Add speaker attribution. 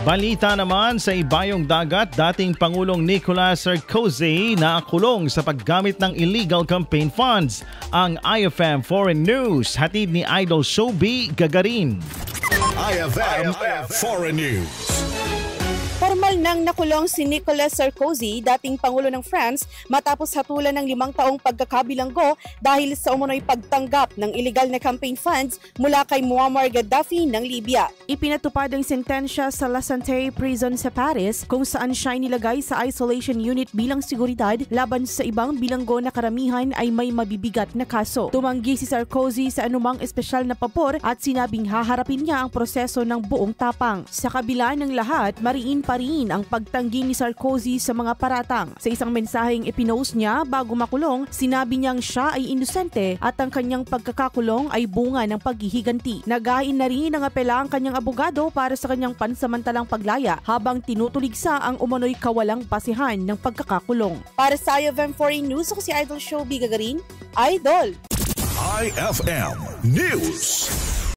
Speaker 1: Balita naman sa ibayong dagat, dating Pangulong Nicolas Sarkozy naakulong sa paggamit ng illegal campaign funds. Ang IFM Foreign News, hatid ni Idol Showby Gagarin.
Speaker 2: IFM Foreign News.
Speaker 3: Formal nang nakulong si Nicolas Sarkozy, dating Pangulo ng France, matapos hatulan ng 5 taong pagkakabilanggo dahil sa umunoy pagtanggap ng illegal na campaign funds mula kay Muammar Gaddafi ng Libya. Ipinatupad ang sentensya sa La Santé Prison sa Paris, kung saan siya nilagay sa isolation unit bilang seguridad laban sa ibang bilanggo na karamihan ay may mabibigat na kaso. Tumanggi si Sarkozy sa anumang espesyal na papor at sinabing haharapin niya ang proseso ng buong tapang. Sa kabila ng lahat, mariin pa rin ang pagtanggi ni Sarkozy sa mga paratang. Sa isang mensaheng ipinost niya bago makulong, sinabi niyang siya ay inosente at ang kanyang pagkakakulong ay bunga ng paghihiganti. Nagain na rin ang apela ang kanyang abogado para sa kanyang pansamantalang paglaya habang tinutuligsa ang umano'y kawalang basihan ng pagkakakulong. Para sa IFM Foreign News, ako si Idol Showby Gagarin. Idol!
Speaker 2: IFM News.